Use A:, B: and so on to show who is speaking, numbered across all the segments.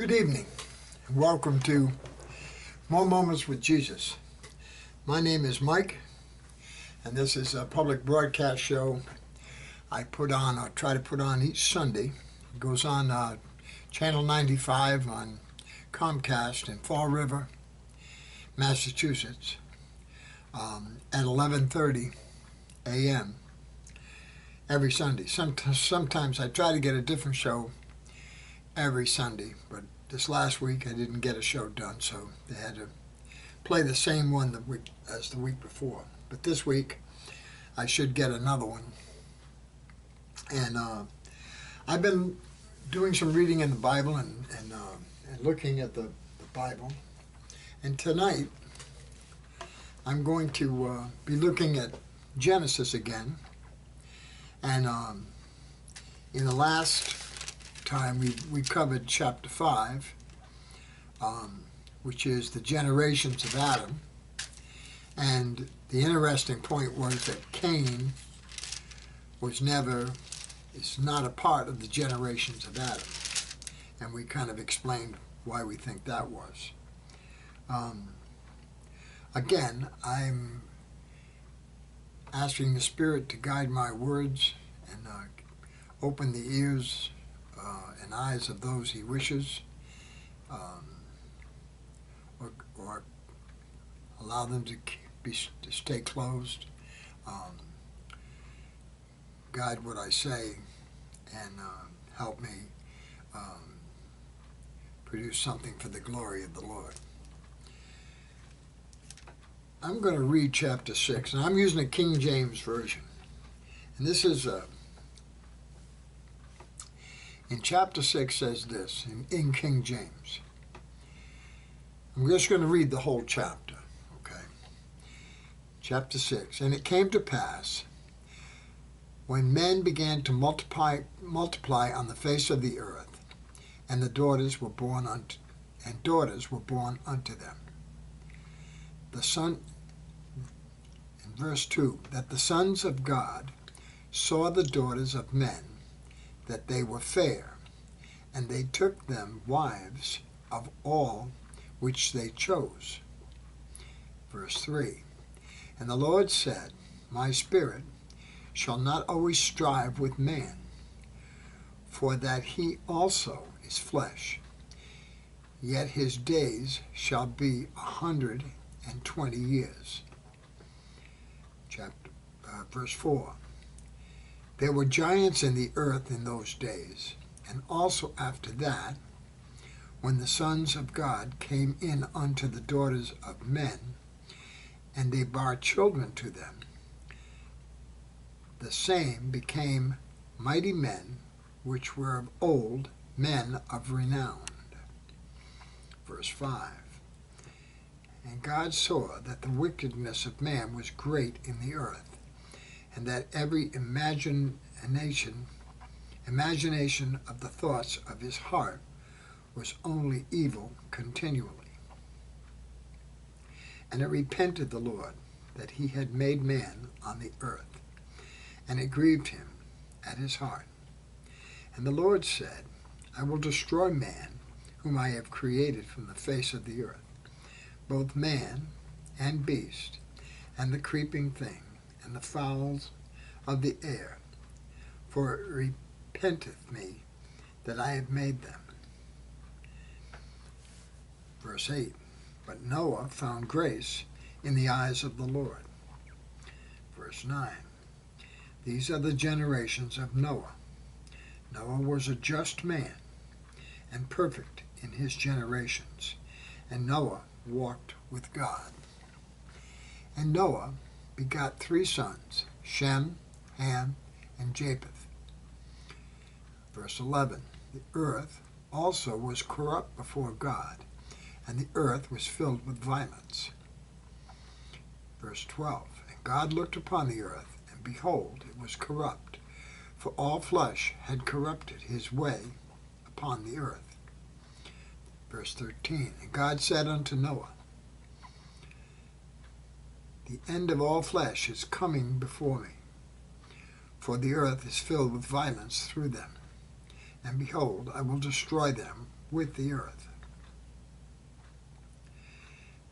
A: Good evening, and welcome to More Moments with Jesus. My name is Mike, and this is a public broadcast show I try to put on each Sunday. It goes on Channel 95 on Comcast in Fall River, Massachusetts, at 11:30 a.m. every Sunday. Sometimes I try to get a different show every Sunday, but this last week I didn't get a show done, so they had to play the same one as the week before. But this week I should get another one. And I've been doing some reading in the Bible and looking at the Bible. And tonight I'm going to be looking at Genesis again. And in the last time we covered chapter 5, which is the generations of Adam, and the interesting point was that Cain is not a part of the generations of Adam, and we kind of explained why we think that was. Again, I'm asking the Spirit to guide my words and open the ears and eyes of those He wishes, or allow them to stay closed. Guide what I say and help me produce something for the glory of the Lord. I'm going to read chapter 6, and I'm using a King James Version. And this is in chapter 6 says this, in King James. I'm just going to read the whole chapter, okay? Chapter 6. And it came to pass, when men began to multiply on the face of the earth, and daughters were born unto them. The son, in verse 2, that the sons of God saw the daughters of men, that they were fair, and they took them wives of all which they chose. Verse 3, and the Lord said, my spirit shall not always strive with man, for that he also is flesh, yet his days shall be 120 years. Verse 4, there were giants in the earth in those days, and also after that, when the sons of God came in unto the daughters of men, and they bare children to them, the same became mighty men, which were of old, men of renown. Verse 5, and God saw that the wickedness of man was great in the earth, and that every imagination of the thoughts of his heart was only evil continually. And it repented the Lord that he had made man on the earth, and it grieved him at his heart. And the Lord said, I will destroy man, whom I have created from the face of the earth, both man and beast, and the creeping thing, and the fowls of the air, for it repenteth me that I have made them. Verse 8, but Noah found grace in the eyes of the Lord. Verse 9, these are the generations of Noah. Noah was a just man, and perfect in his generations, and Noah walked with God. And Noah begot 3 sons, Shem, Ham, and Japheth. Verse 11, the earth also was corrupt before God, and the earth was filled with violence. Verse 12, and God looked upon the earth, and behold, it was corrupt, for all flesh had corrupted his way upon the earth. Verse 13, and God said unto Noah, the end of all flesh is coming before me, for the earth is filled with violence through them. And behold, I will destroy them with the earth.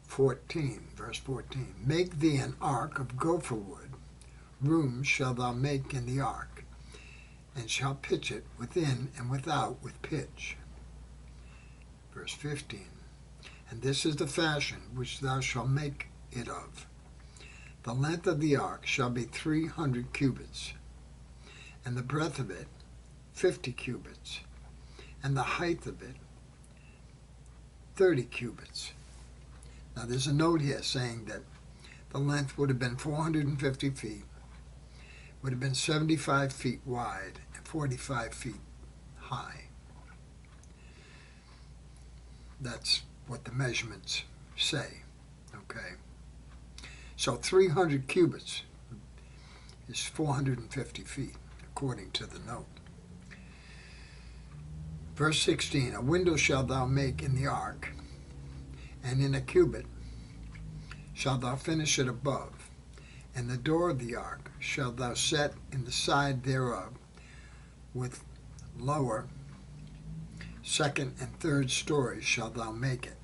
A: 14, verse 14. Make thee an ark of gopher wood. Rooms shall thou make in the ark, and shall pitch it within and without with pitch. Verse 15. And this is the fashion which thou shalt make it of. The length of the ark shall be 300 cubits, and the breadth of it 50 cubits, and the height of it 30 cubits. Now there's a note here saying that the length would have been 450 feet, would have been 75 feet wide, and 45 feet high. That's what the measurements say, okay? So 300 cubits is 450 feet, according to the note. Verse 16, a window shalt thou make in the ark, and in a cubit shalt thou finish it above, and the door of the ark shalt thou set in the side thereof, with lower, second, and third stories shalt thou make it.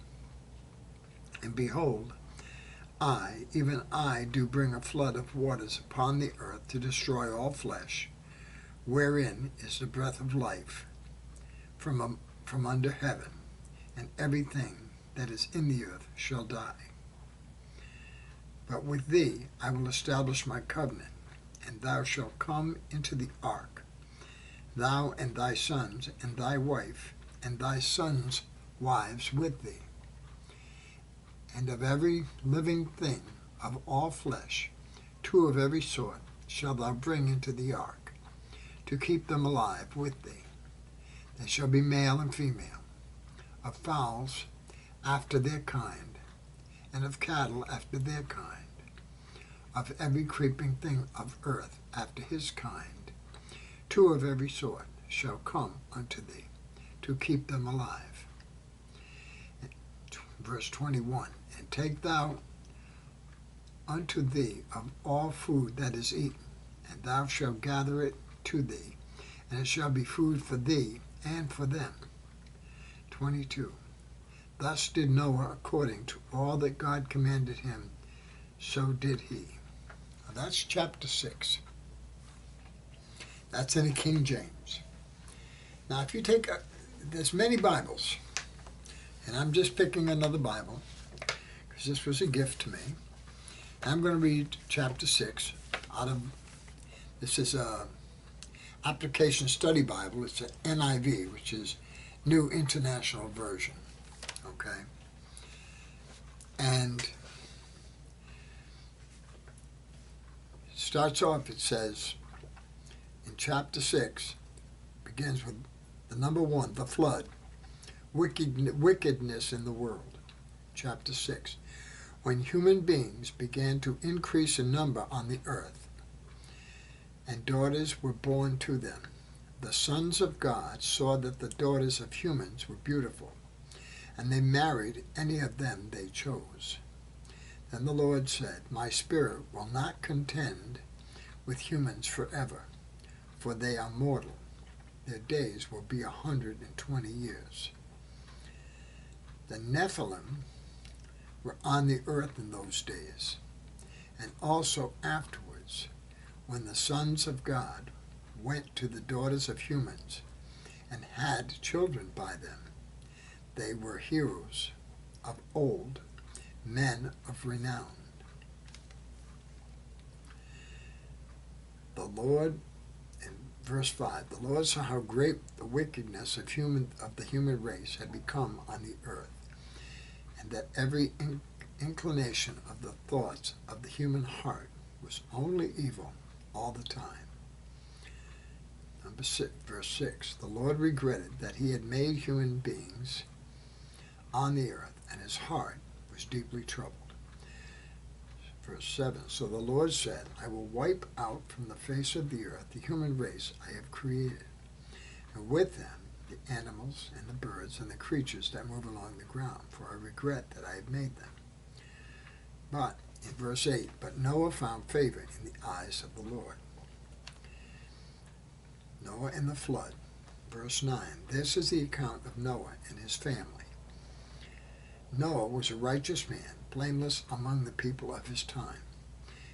A: And behold, I, even I, do bring a flood of waters upon the earth to destroy all flesh, wherein is the breath of life from under heaven, and everything that is in the earth shall die. But with thee I will establish my covenant, and thou shalt come into the ark, thou and thy sons, and thy wife, and thy sons' wives with thee. And of every living thing of all flesh, 2 of every sort shalt thou bring into the ark, to keep them alive with thee. They shall be male and female, of fowls after their kind, and of cattle after their kind, of every creeping thing of earth after his kind. 2 of every sort shall come unto thee, to keep them alive. Verse 21, and take thou unto thee of all food that is eaten, and thou shalt gather it to thee, and it shall be food for thee and for them. 22, thus did Noah according to all that God commanded him, so did he. Now that's chapter 6. That's in the King James. Now if you take, there's many Bibles, and I'm just picking another Bible, because this was a gift to me. I'm going to read chapter 6 out of, this is a Application Study Bible. It's an NIV, which is New International Version, okay? And it starts off, it says, in chapter 6, begins with the number 1, the flood. Wickedness in the world. Chapter 6. When human beings began to increase in number on the earth, and daughters were born to them, the sons of God saw that the daughters of humans were beautiful, and they married any of them they chose. Then the Lord said, my spirit will not contend with humans forever, for they are mortal. Their days will be 120 years. The Nephilim were on the earth in those days, and also afterwards, when the sons of God went to the daughters of humans and had children by them. They were heroes of old, men of renown. The Lord, in verse 5, the Lord saw how great the wickedness of the human race had become on the earth, and that every inclination of the thoughts of the human heart was only evil all the time. Number 6, verse 6, the Lord regretted that he had made human beings on the earth, and his heart was deeply troubled. Verse 7, so the Lord said, I will wipe out from the face of the earth the human race I have created, and with them the animals and the birds and the creatures that move along the ground, for I regret that I have made them. But, in verse 8, but Noah found favor in the eyes of the Lord. Noah and the flood. Verse 9, this is the account of Noah and his family. Noah was a righteous man, blameless among the people of his time,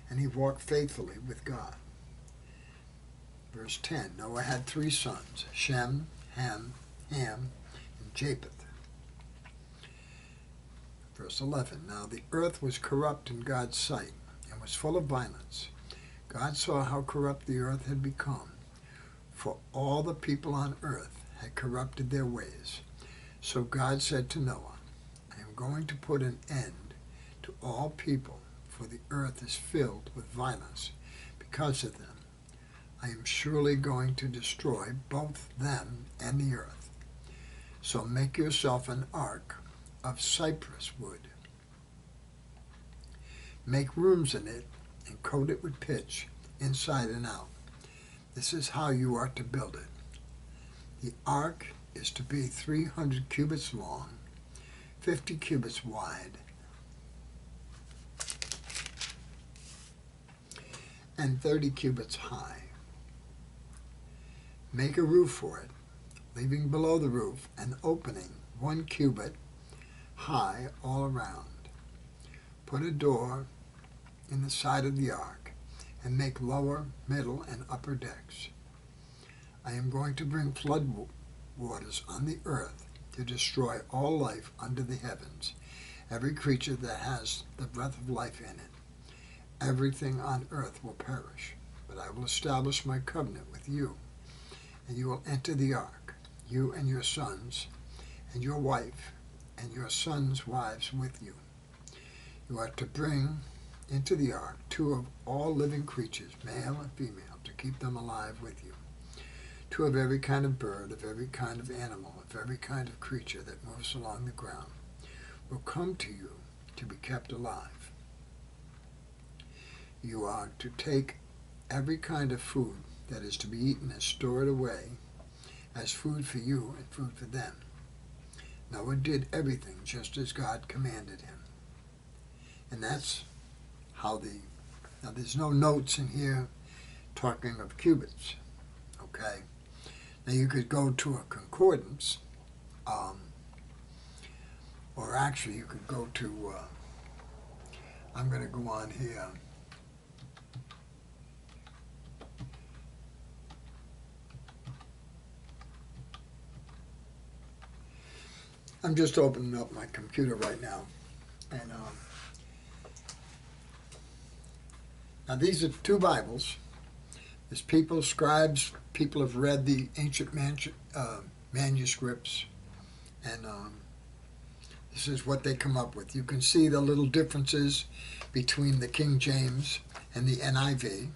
A: and he walked faithfully with God. Verse 10, Noah had 3 sons, Shem, Ham, and Japheth. Verse 11, now the earth was corrupt in God's sight and was full of violence. God saw how corrupt the earth had become, for all the people on earth had corrupted their ways. So God said to Noah, I am going to put an end to all people, for the earth is filled with violence because of them. I am surely going to destroy both them and the earth. So make yourself an ark of cypress wood. Make rooms in it and coat it with pitch, inside and out. This is how you are to build it. The ark is to be 300 cubits long, 50 cubits wide, and 30 cubits high. Make a roof for it, leaving below the roof an opening 1 cubit high all around. Put a door in the side of the ark, and make lower, middle, and upper decks. I am going to bring flood waters on the earth to destroy all life under the heavens, every creature that has the breath of life in it. Everything on earth will perish, but I will establish my covenant with you, and you will enter the ark, you and your sons, and your wife, and your sons' wives with you. You are to bring into the ark 2 of all living creatures, male and female, to keep them alive with you. 2 of every kind of bird, of every kind of animal, of every kind of creature that moves along the ground will come to you to be kept alive. You are to take every kind of food that is to be eaten and store it away as food for you and food for them. Noah did everything just as God commanded him. And that's how now there's no notes in here talking of cubits, okay? Now you could go to a concordance, or actually you could go to, I'm going to go on here. I'm just opening up my computer right now, and now these are 2 Bibles. There's people, scribes, people have read the ancient manuscripts, and this is what they come up with. You can see the little differences between the King James and the NIV,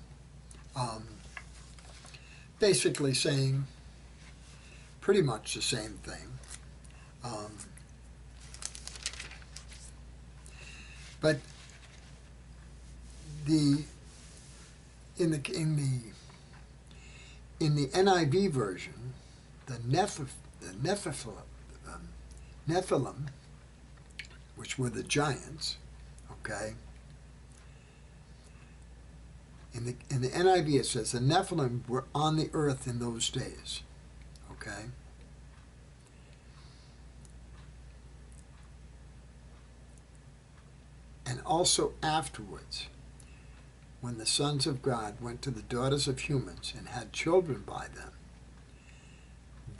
A: basically saying pretty much the same thing. But in the NIV version, the Nephilim, which were the giants, okay. In the NIV it says the Nephilim were on the earth in those days, okay. And also afterwards, when the sons of God went to the daughters of humans and had children by them,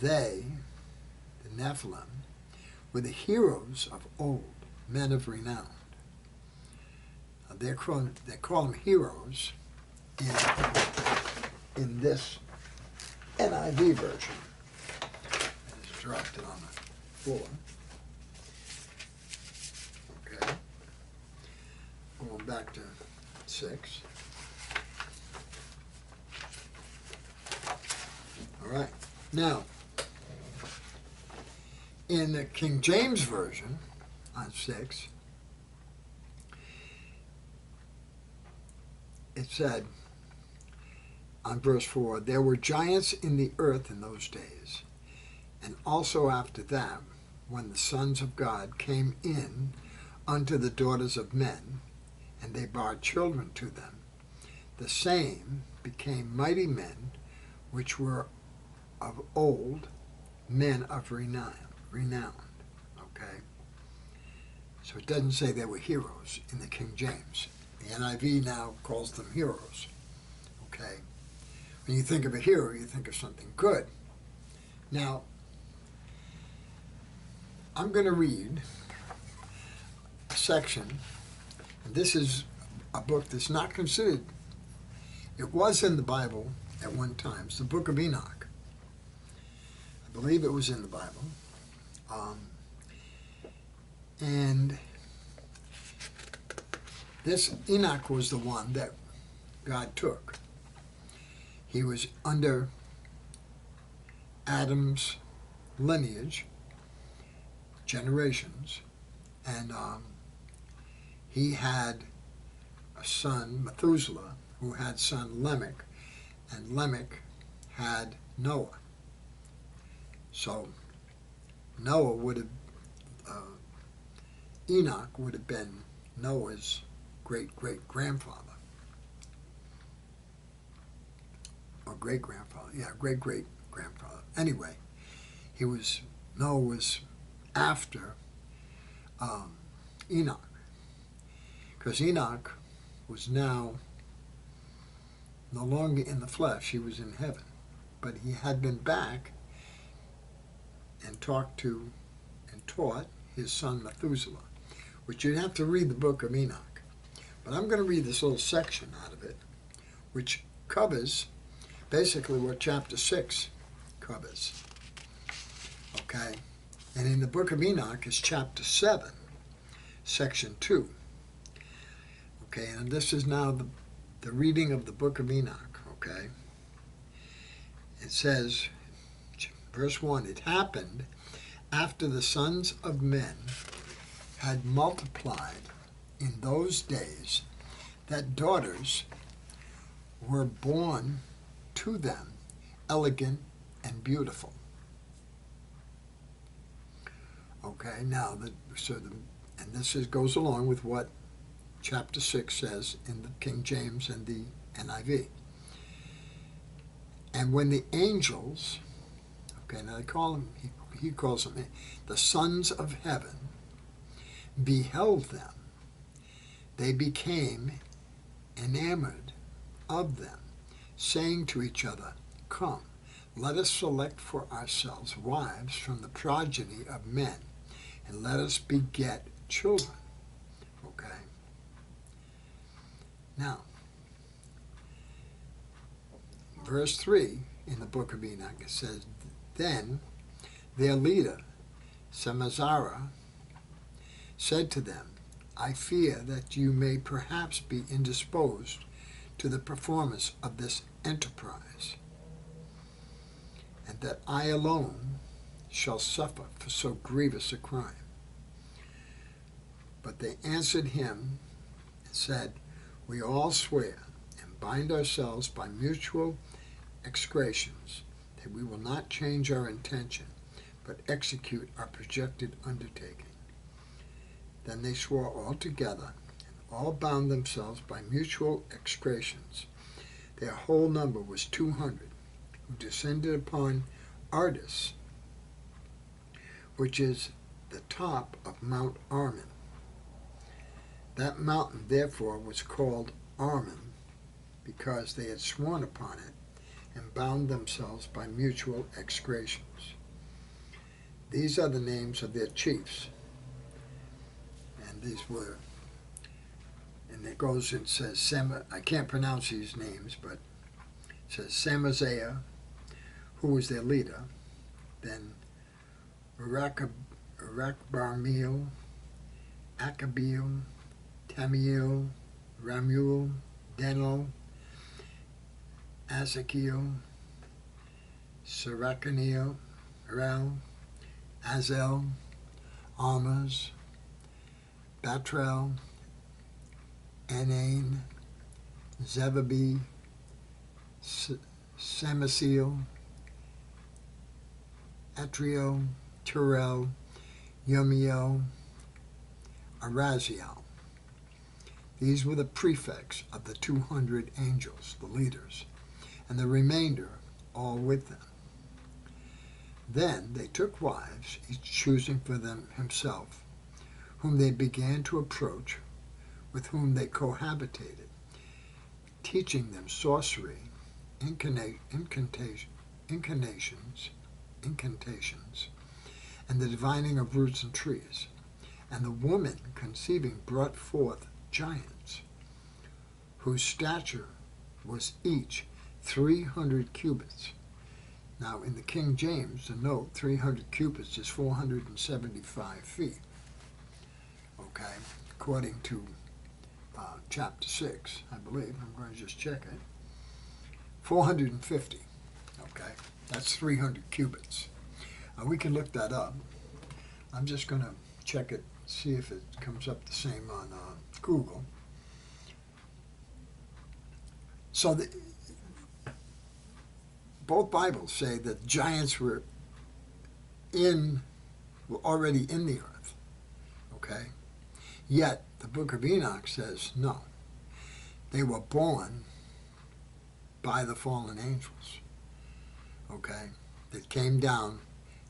A: they, the Nephilim, were the heroes of old, men of renown. They call them heroes in this NIV version. I just dropped it on the floor. Okay. Going back to 6. All right. Now, in the King James Version, on 6, it said, on verse 4, there were giants in the earth in those days, and also after that, when the sons of God came in unto the daughters of men, and they bare children to them, the same became mighty men, which were of old, men of renown. Okay? So it doesn't say they were heroes in the King James. The NIV now calls them heroes. Okay? When you think of a hero, you think of something good. Now, I'm going to read a section, and this is a book that's not considered. It was in the Bible at one time. It's the book of Enoch. I believe it was in the Bible. And this Enoch was the one that God took. He was under Adam's lineage, generations, and he had a son, Methuselah, who had son Lamech, and Lamech had Noah. So Noah would have, Enoch would have been Noah's great-great-grandfather. Or great-grandfather, yeah, great-great-grandfather. Anyway, Noah was after Enoch, because Enoch was now no longer in the flesh. He was in heaven, but he had been back and talked to and taught his son Methuselah, which you'd have to read the book of Enoch. But I'm going to read this little section out of it, which covers basically what chapter 6 covers. Okay? And in the book of Enoch is chapter 7, section 2. Okay, and this is now the reading of the book of Enoch, okay? It says, verse 1, it happened after the sons of men had multiplied in those days that daughters were born to them, elegant and beautiful. Okay, now, and this goes along with what chapter 6 says in the King James and the NIV. And when the angels, okay, now they call them, he calls them the sons of heaven, beheld them, they became enamored of them, saying to each other, come, let us select for ourselves wives from the progeny of men, and let us beget children. Okay? Now, verse 3 in the book of Enoch, it says, then their leader, Semazara, said to them, I fear that you may perhaps be indisposed to the performance of this enterprise, and that I alone shall suffer for so grievous a crime. But they answered him and said, we all swear and bind ourselves by mutual execrations that we will not change our intention, but execute our projected undertaking. Then they swore all together, and all bound themselves by mutual execrations. Their whole number was 200, who descended upon Ardis, which is the top of Mount Armin. That mountain, therefore, was called Armin, because they had sworn upon it and bound themselves by mutual execrations. These are the names of their chiefs. And these were, and it goes and says, I can't pronounce these names, but it says Samaziah, who was their leader, then Arakbarmeel, Akabil, Tamiel, Ramuel, Denel, Azakiel, Sarakaneel, Rel, Azel, Almaz, Batrel, Anain, Zebabi, Samasil, Atrio, Turel, Yomiel, Araziel. These were the prefects of the 200 angels, the leaders, and the remainder all with them. Then they took wives, each choosing for them himself, whom they began to approach, with whom they cohabitated, teaching them sorcery, incantations, and the divining of roots and trees. And the woman conceiving brought forth giants, whose stature was each 300 cubits. Now, in the King James, the note 300 cubits is 475 feet. Okay, according to chapter 6, I believe. I'm going to just check it. 450. Okay, that's 300 cubits. We can look that up. I'm just going to check it, see if it comes up the same on Google. So both Bibles say that giants were already in the earth. Okay? Yet the book of Enoch says no. They were born by the fallen angels. Okay? That came down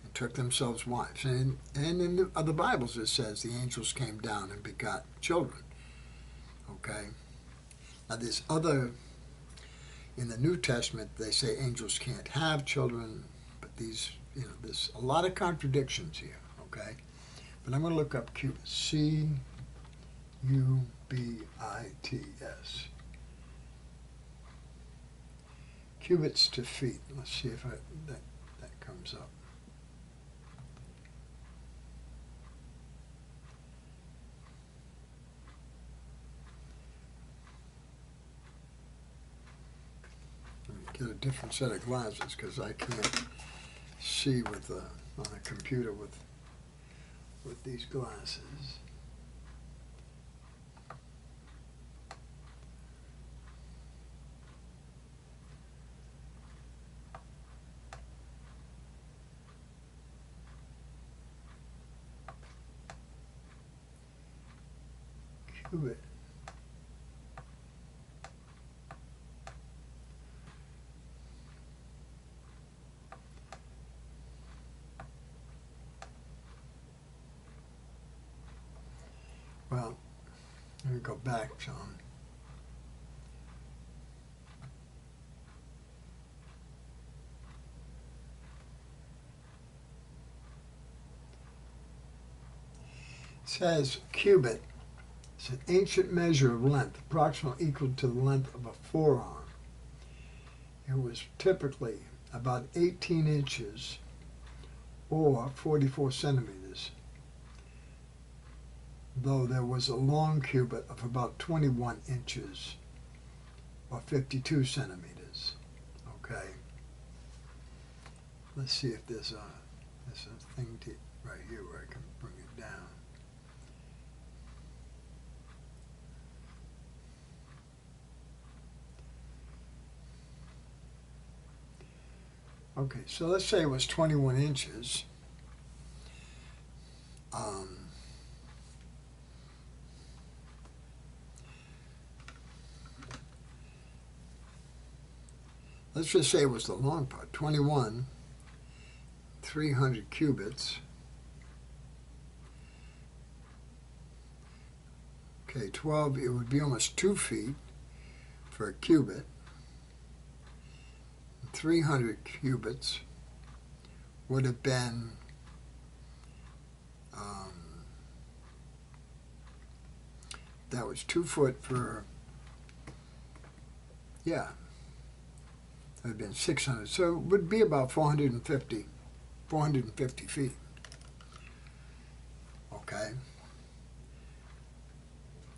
A: and took themselves wives. And in the other Bibles it says the angels came down and begot children. Okay? Now there's other, in the New Testament they say angels can't have children, but these, there's a lot of contradictions here. Okay? But I'm going to look up cubits. C-U-B-I-T-S. Cubits to feet. Let's see if that comes up. Let me get a different set of glasses because I can't see with on a computer with these glasses. Cubit. Well, let me go back some. It says cubit is an ancient measure of length, approximately equal to the length of a forearm. It was typically about 18 inches or 44 centimeters, though there was a long cubit of about 21 inches or 52 centimeters. Okay. Let's see if there's a thing right here where I can bring it down. Okay, so let's say it was 21 inches. Let's just say it was the long part, 21, 300 cubits. Okay, 12, it would be almost 2 feet for a cubit. 300 cubits would have been that was 2 foot for, yeah, that would have been 600. So it would be about 450 feet. Okay.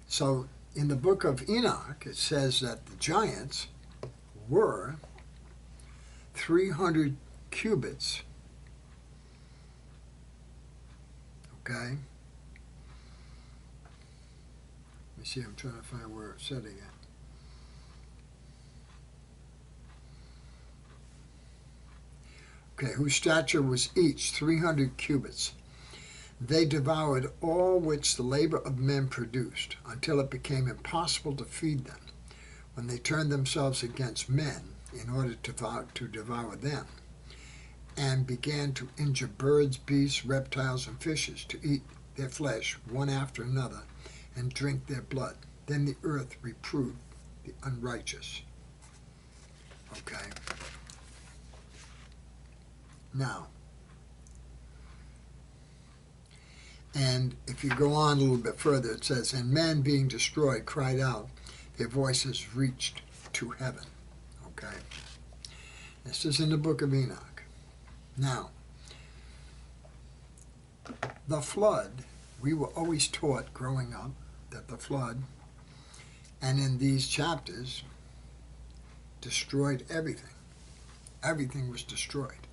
A: So in the book of Enoch, it says that the giants were 300 cubits. Okay. Let me see, I'm trying to find where it's setting it. Okay, whose stature was each 300 cubits. They devoured all which the labor of men produced, until it became impossible to feed them, when they turned themselves against men in order to devour them. and began to injure birds, beasts, reptiles, and fishes, to eat their flesh one after another, and drink their blood. Then the earth reproved the unrighteous. Okay. Now, and if you go on a little bit further, it says, and men being destroyed cried out, their voices reached to heaven. Okay. This is in the book of Enoch. Now, the flood, we were always taught growing up that the flood, and in these chapters, destroyed everything. Everything was destroyed.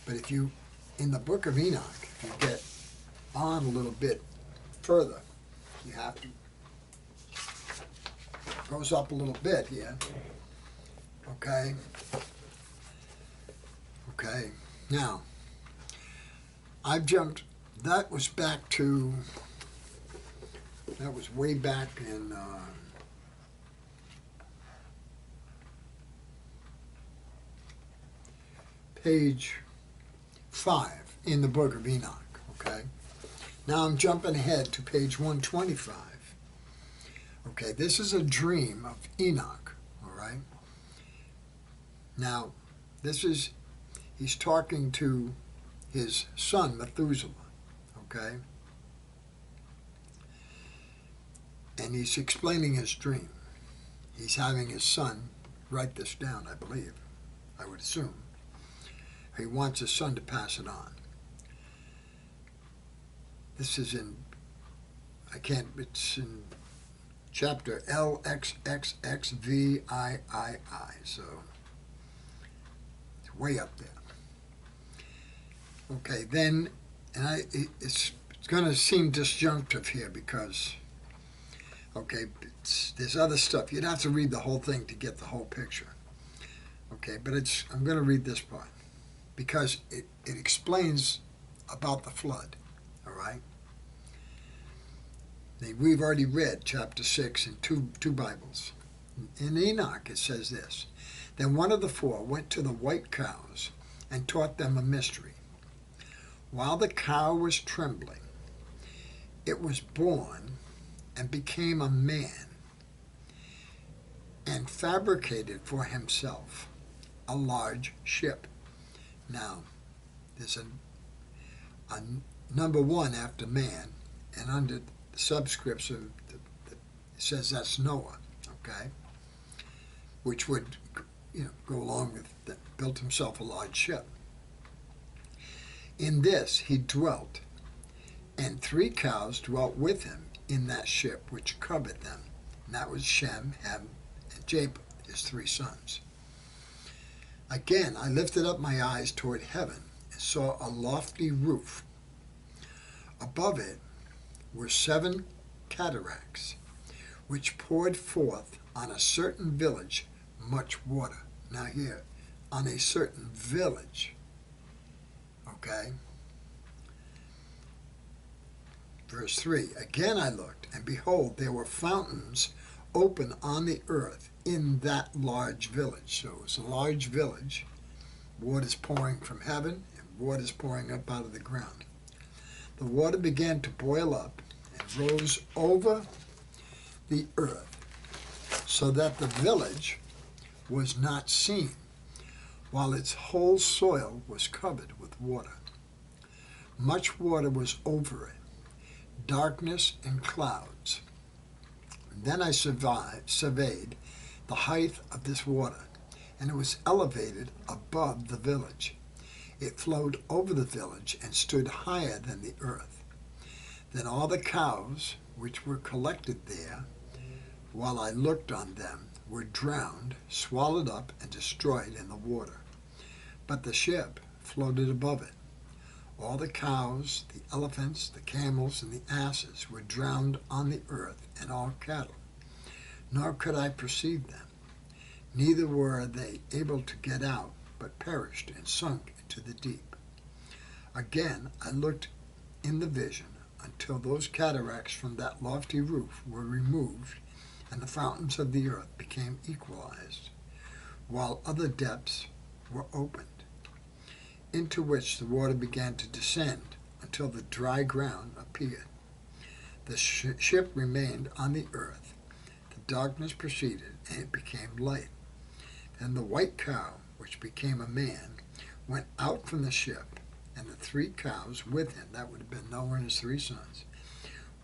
A: But if you, in the book of Enoch, if you get on a little bit further, you have to, goes up a little bit here. Okay. Okay. Now, I've jumped, that was back to, that was way back in page 5 in the book of Enoch, okay? Now I'm jumping ahead to page 125. Okay, this is a dream of Enoch, all right? Now, this is, he's talking to his son, Methuselah, okay? And he's explaining his dream. He's having his son write this down, I believe, I would assume. He wants his son to pass it on. This is in, it's in chapter LXXXVIII, so it's way up there. Okay, then, and it's going to seem disjunctive here because, okay, there's other stuff. You'd have to read the whole thing to get the whole picture. Okay, but I'm going to read this part because it explains about the flood, all right? We've already read chapter 6 in two Bibles. In Enoch it says this, then one of the four went to the white cows and taught them a mystery. While the cow was trembling, it was born and became a man and fabricated for himself a large ship. Now, there's a number one after man, and under the subscripts of it says that's Noah, okay, which would, go along with that, built himself a large ship. In this he dwelt, and 3 cows dwelt with him in that ship which covered them, and that was Shem, Ham, and Japheth, his 3 sons. Again I lifted up my eyes toward heaven and saw a lofty roof. Above it were 7 cataracts, which poured forth on a certain village much water. Now here, on a certain village, okay? Verse 3, again I looked, and behold, there were fountains open on the earth in that large village. So it was a large village, water's pouring from heaven, and water's pouring up out of the ground. The water began to boil up and rose over the earth, so that the village was not seen, while its whole soil was covered with water. Much water was over it, darkness and clouds. Then I surveyed the height of this water, and it was elevated above the village. It flowed over the village and stood higher than the earth. Then all the cows which were collected there, while I looked on them, were drowned, swallowed up, and destroyed in the water. But the ship floated above it. All the cows, the elephants, the camels, and the asses were drowned on the earth, and all cattle. Nor could I perceive them. Neither were they able to get out, but perished and sunk into the deep. Again I looked in the vision until those cataracts from that lofty roof were removed, and the fountains of the earth became equalized, while other depths were opened. into which the water began to descend until the dry ground appeared. The ship remained on the earth. The darkness proceeded, and it became light. Then the white cow, which became a man, went out from the ship, and the 3 cows with him. That would have been Noah and his 3 sons.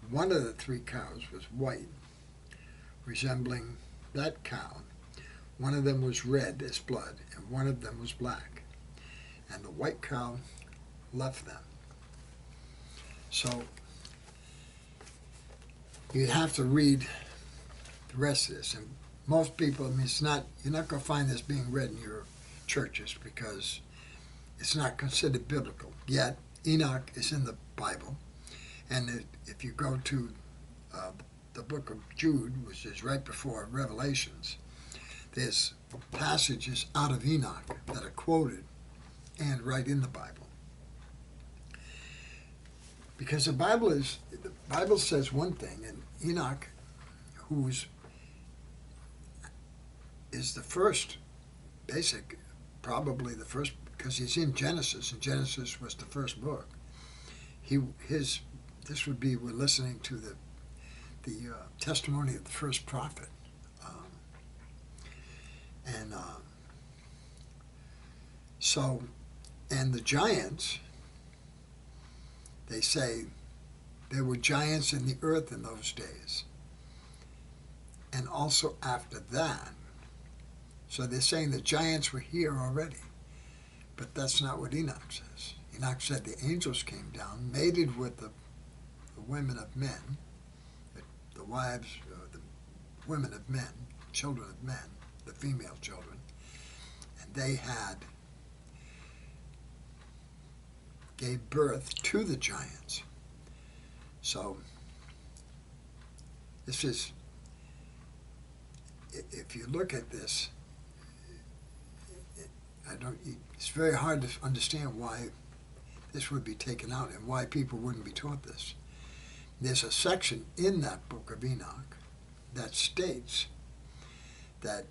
A: One of the 3 cows was white, resembling that cow. One of them was red as blood, and one of them was black. And the white cow left them. So you have to read the rest of this. And most people, I mean, you're not going to find this being read in your churches because it's not considered biblical. Yet, Enoch is in the Bible. And if you go to the book of Jude, which is right before Revelations, there's passages out of Enoch that are quoted and right in the Bible. Because the Bible says one thing, and Enoch, is the first, probably the first, because he's in Genesis, and Genesis was the first book. This would be, we're listening to the testimony of the first prophet. And the giants, they say there were giants in the earth in those days. And also after that. So they're saying the giants were here already. But that's not what Enoch says. Enoch said the angels came down, mated with the women of men, the wives, the women of men, children of men, the female children, and they gave birth to the giants. So this is, if you look at this, it's very hard to understand why this would be taken out and why people wouldn't be taught this. There's a section in that book of Enoch that states that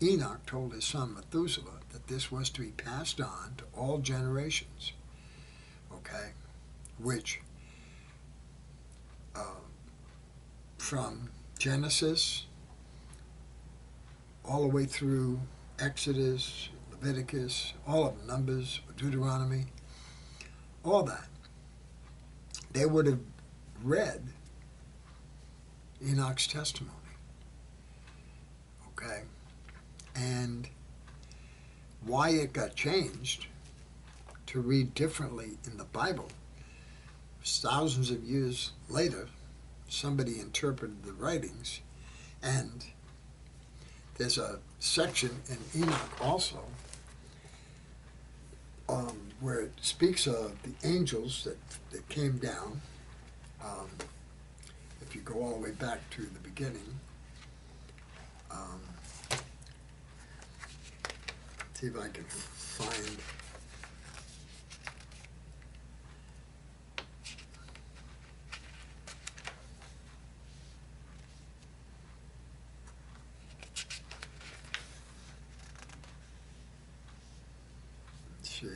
A: Enoch told his son Methuselah that this was to be passed on to all generations, okay, which from Genesis all the way through Exodus, Leviticus, all of them, Numbers, Deuteronomy, all that, they would have read Enoch's testimony, okay? And why it got changed to read differently in the Bible, thousands of years later, somebody interpreted the writings, and there's a section in Enoch also where it speaks of the angels that came down. If you go all the way back to the beginning, see if I can find. Let's see.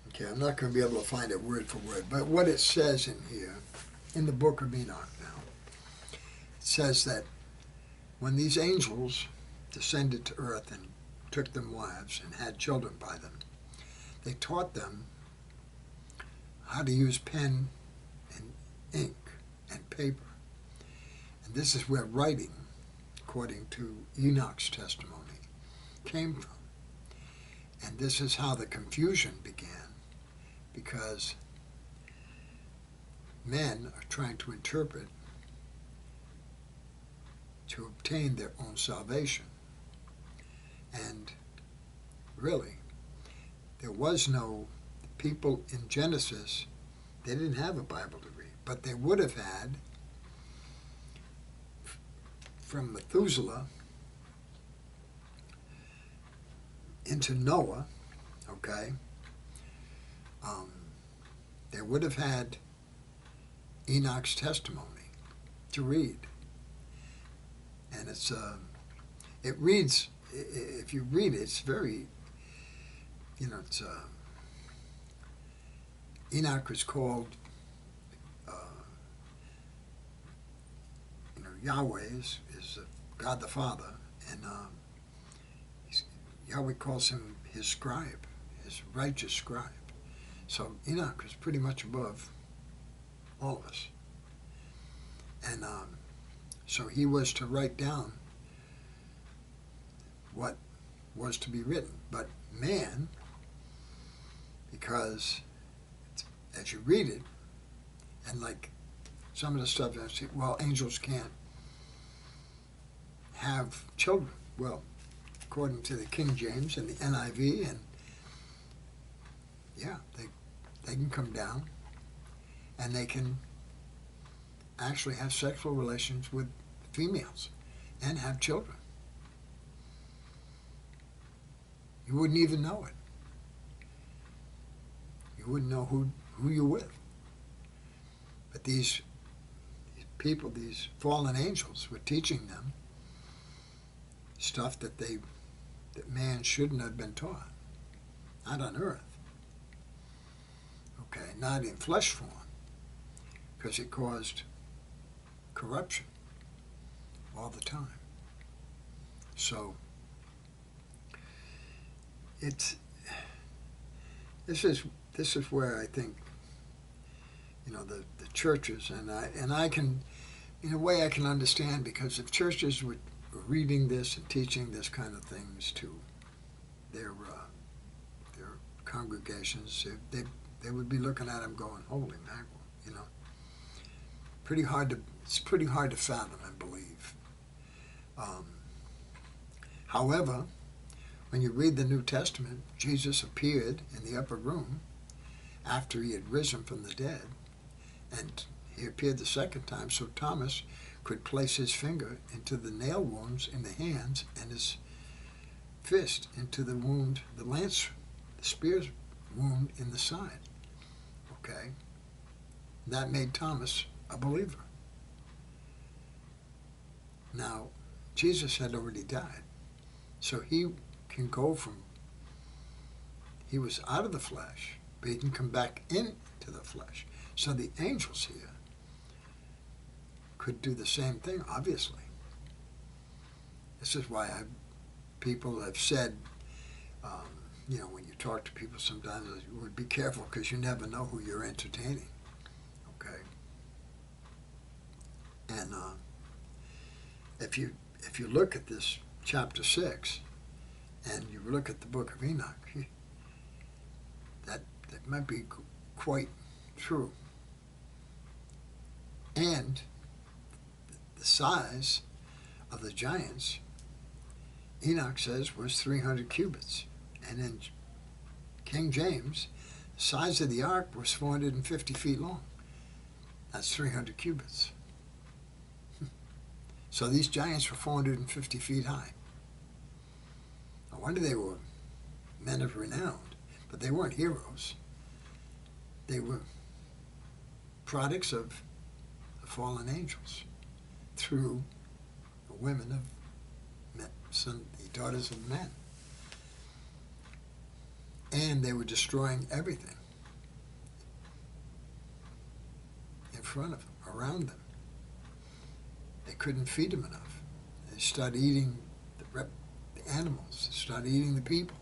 A: Okay, I'm not going to be able to find it word for word, but what it says in here, in the book of Enoch now, it says that when these angels descended to earth and took them wives and had children by them, they taught them how to use pen and ink and paper. And this is where writing, according to Enoch's testimony, came from. And this is how the confusion began, because men are trying to interpret to obtain their own salvation. And really, there was no people in Genesis, they didn't have a Bible to read, but they would have had from Methuselah into Noah, okay, they would have had Enoch's testimony to read. And it reads, if you read it, it's very, it's, Enoch was called, Yahweh is God the Father, and Yahweh calls him his scribe, his righteous scribe. So Enoch was pretty much above all of us. And so he was to write down what was to be written. But man, because as you read it, and like some of the stuff I see, well, angels can't have children. Well, according to the King James and the NIV, and yeah, they can come down and they can actually have sexual relations with females and have children. You wouldn't even know it. You wouldn't know who you're with. But these people, these fallen angels, were teaching them stuff that man shouldn't have been taught. Not on earth. Okay, not in flesh form, because it caused corruption all the time. So this is where I think the churches, and I can, in a way I can understand, because if churches were reading this and teaching this kind of things to their congregations, they would be looking at them going, holy mackerel, it's pretty hard to fathom and believe. However, when you read the New Testament, Jesus appeared in the upper room after he had risen from the dead, and he appeared the second time so Thomas could place his finger into the nail wounds in the hands and his fist into the wound, the spear wound in the side. Okay? That made Thomas a believer. Now, Jesus had already died, so he can go from, he was out of the flesh, but he can come back into the flesh. So the angels here could do the same thing, obviously. This is why people have said, when you talk to people sometimes, you would be careful because you never know who you're entertaining. Okay? And if you look at this chapter 6, and you look at the book of Enoch, that might be quite true. And the size of the giants, Enoch says, was 300 cubits. And in King James, the size of the ark was 450 feet long. That's 300 cubits. So these giants were 450 feet high. No wonder they were men of renown, but they weren't heroes. They were products of the fallen angels through the women of men, the daughters of men. And they were destroying everything in front of them, around them. They couldn't feed them enough. They started eating the animals. They started eating the people.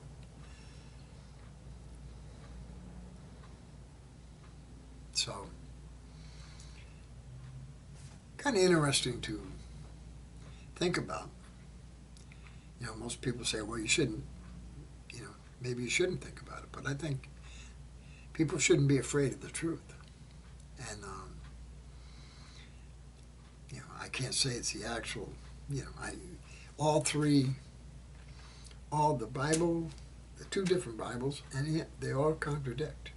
A: So, kind of interesting to think about. Most people say, well, you shouldn't, maybe you shouldn't think about it. But I think people shouldn't be afraid of the truth. And, I can't say it's the actual, all the Bible, the two different Bibles, and yet they all contradict.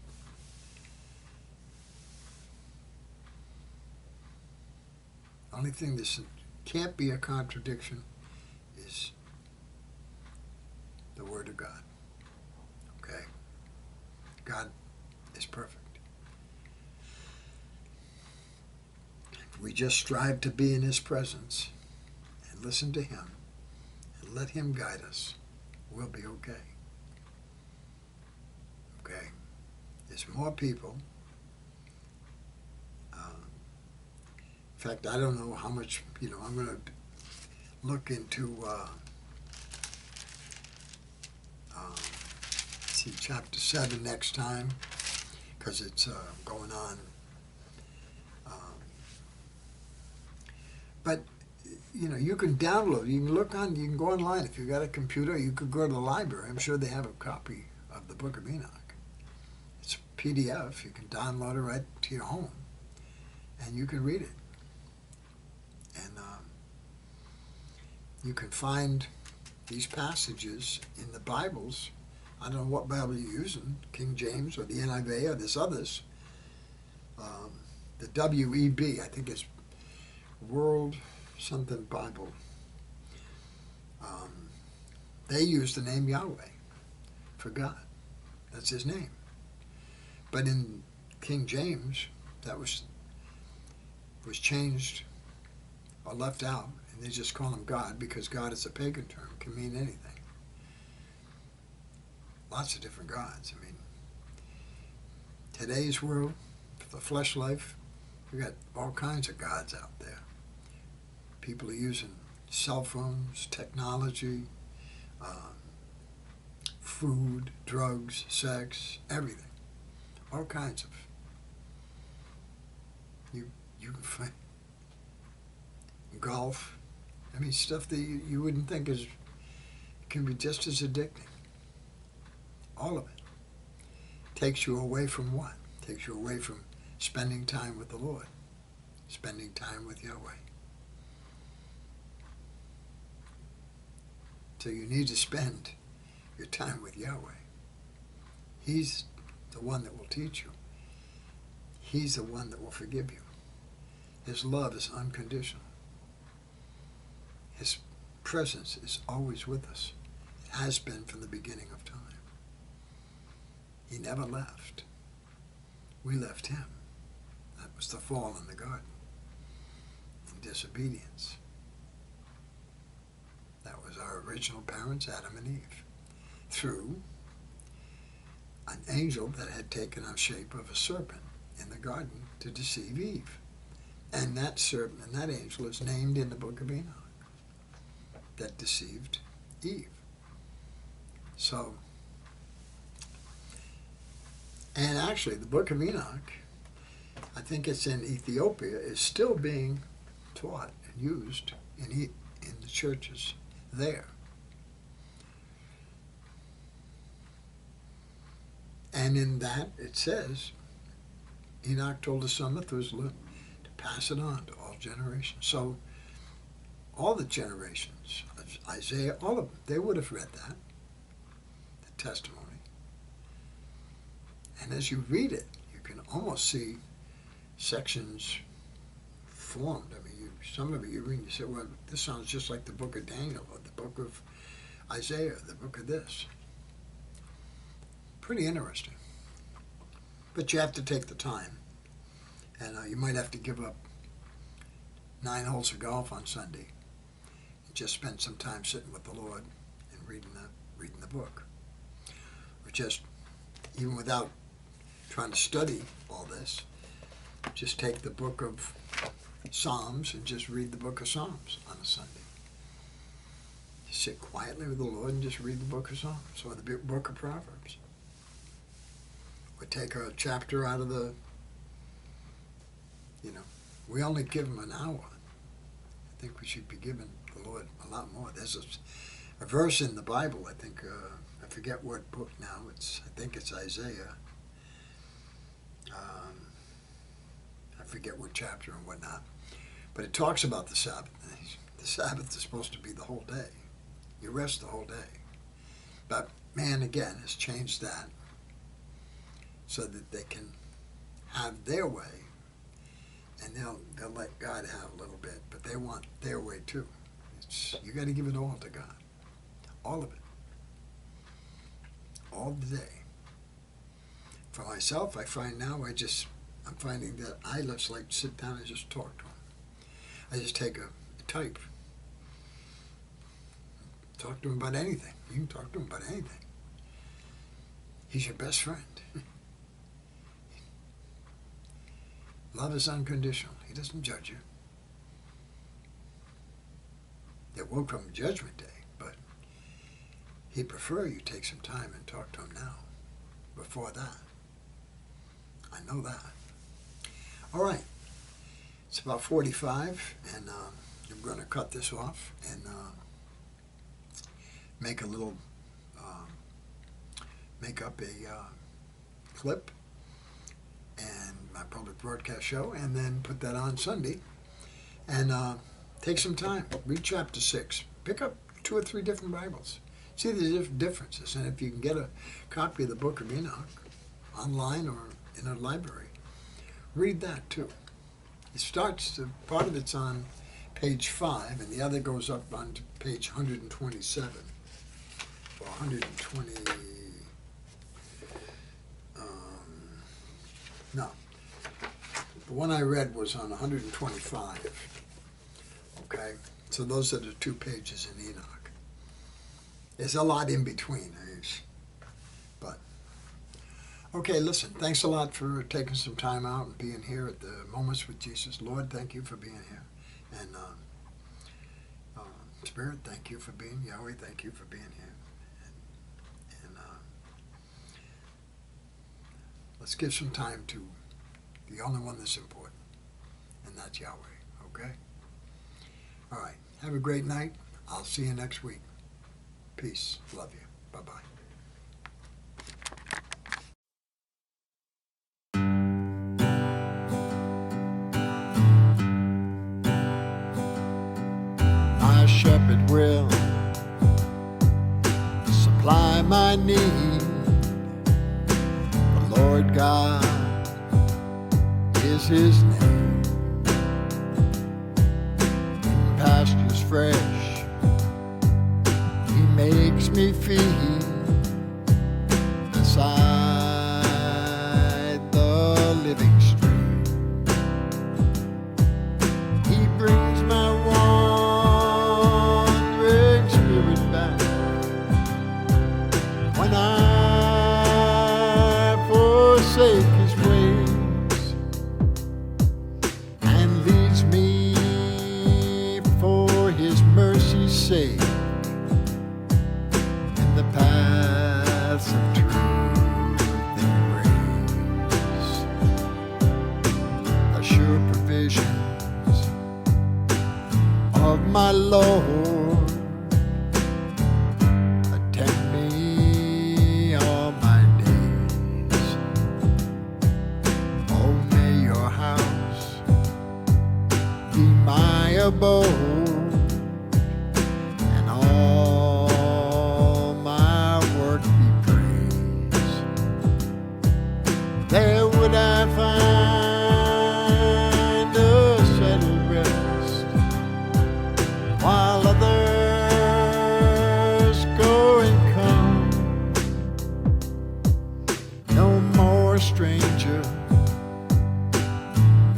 A: The only thing that can't be a contradiction is the Word of God. Okay? God is perfect. we just strive to be in his presence and listen to him and let him guide us, we'll be okay. Okay? There's more people. In fact, I don't know how much, I'm going to look into, see chapter 7 next time, because it's going on. But, you can download, you can go online. If you've got a computer, you could go to the library. I'm sure they have a copy of the Book of Enoch. It's a PDF. You can download it right to your home, and you can read it. And you can find these passages in the Bibles. I don't know what Bible you're using, King James or the NIV or this others. The WEB, I think it's World something Bible. They use the name Yahweh for God. That's his name. But in King James, that was changed or left out, and they just call him God because God is a pagan term, can mean anything. Lots of different gods. I mean, today's world, the flesh life, we got all kinds of gods out there. People are using cell phones, technology, food, drugs, sex, everything. All kinds of. You can find golf. I mean, stuff that you wouldn't think can be just as addicting. All of it takes you away from what? Takes you away from spending time with the Lord, spending time with Yahweh. So you need to spend your time with Yahweh. He's the one that will teach you. He's the one that will forgive you. His love is unconditional. His presence is always with us. It has been from the beginning of time. He never left. We left him. That was the fall in the garden. In disobedience. That was our original parents, Adam and Eve. Through an angel that had taken a shape of a serpent in the garden to deceive Eve. And that serpent and that angel is named in the Book of Enoch that deceived Eve. So, and actually the Book of Enoch, I think it's in Ethiopia, is still being taught and used in the churches there. And in that it says, Enoch told his son Methuselah to pass it on to all generations. So all the generations of Isaiah, all of them, they would have read that, the testimony. And as you read it, you can almost see sections formed. I mean, some of it you read and you say, well, this sounds just like the book of Daniel or the book of Isaiah, the book of this. Pretty interesting. But you have to take the time. And you might have to give up 9 holes of golf on Sunday and just spend some time sitting with the Lord and reading the book. Or just, even without trying to study all this, just take the book of Psalms and just read the book of Psalms on a Sunday. Just sit quietly with the Lord and just read the book of Psalms or the book of Proverbs. Or take a chapter out of the, we only give him an hour. I think we should be giving the Lord a lot more. There's a verse in the Bible, I think, I forget what book now, I think it's Isaiah. I forget what chapter and whatnot. But it talks about the Sabbath. The Sabbath is supposed to be the whole day. You rest the whole day. But man, again, has changed that so that they can have their way, and they'll let God have a little bit, but they want their way too. You got to give it all to God. All of it. All the day. For myself, I find now I'm finding that I just like to sit down and just talk to him. I just take a type. Talk to him about anything. You can talk to him about anything. He's your best friend. Love is unconditional. He doesn't judge you. There will come Judgment Day, but he'd prefer you take some time and talk to him now, before that. I know that. All right. It's about 45, and I'm going to cut this off and make a little, make up a clip and my public broadcast show, and then put that on Sunday. And take some time. Read chapter 6. Pick up 2 or 3 different Bibles. See the differences. And if you can get a copy of the book of Enoch online or in a library, read that too. It starts, part of it's on page 5, and the other goes up on to page 127. Or 120, no. The one I read was on 125. Okay, so those are the 2 pages in Enoch. There's a lot in between, but okay. Listen, thanks a lot for taking some time out and being here at the Moments with Jesus. Lord, thank you for being here, and Spirit, thank you for being Yahweh. Thank you for being here, and let's give some time to the only one that's important, and that's Yahweh. Okay. All right. Have a great night. I'll see you next week. Peace. Love you. Bye-bye. My shepherd will supply my need. The Lord God is his name. Pastures fresh, he makes me feed beside the living stream. He brings my wandering spirit back when I forsake his ways, and leads me for his mercy's sake in the paths of truth and grace. The sure provisions of my Lord attend me all my days. Oh, may your house be my abode, and all my work be praised. There would I find a settled rest, while others go and come. No more stranger,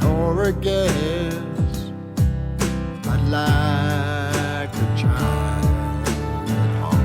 A: nor a guest, but like a child at home.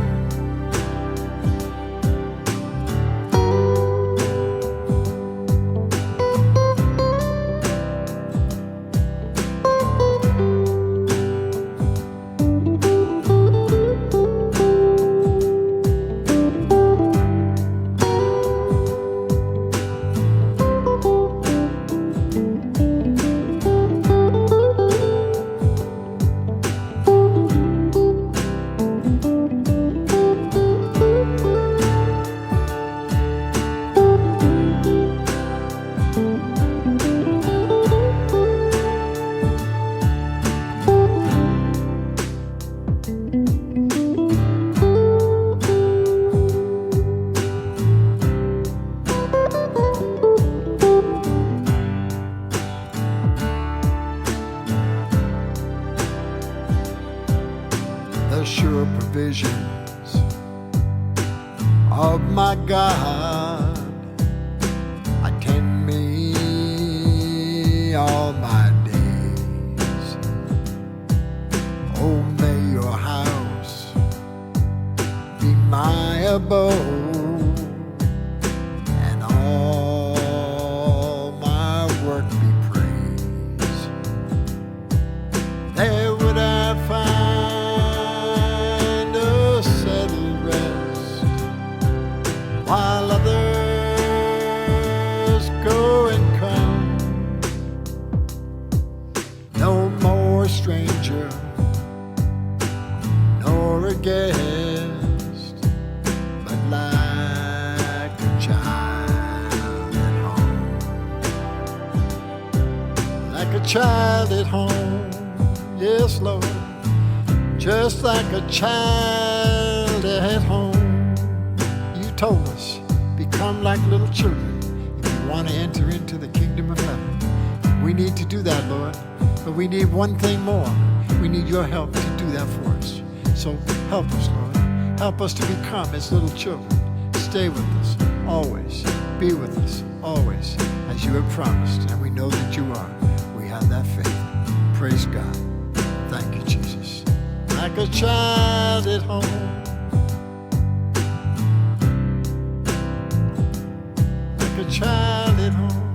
A: child at home. Yes, Lord, just like a child at home. You told us, become like little children if you want to enter into the kingdom of heaven. We need to do that, Lord, but we need one thing more. We need your help to do that for us. So help us, Lord. Help us to become as little children. Stay with us always. Be with us always, as you have promised, and we know that you are. We have that faith. Praise God. Thank you, Jesus. Like a child at home. Like a child at home.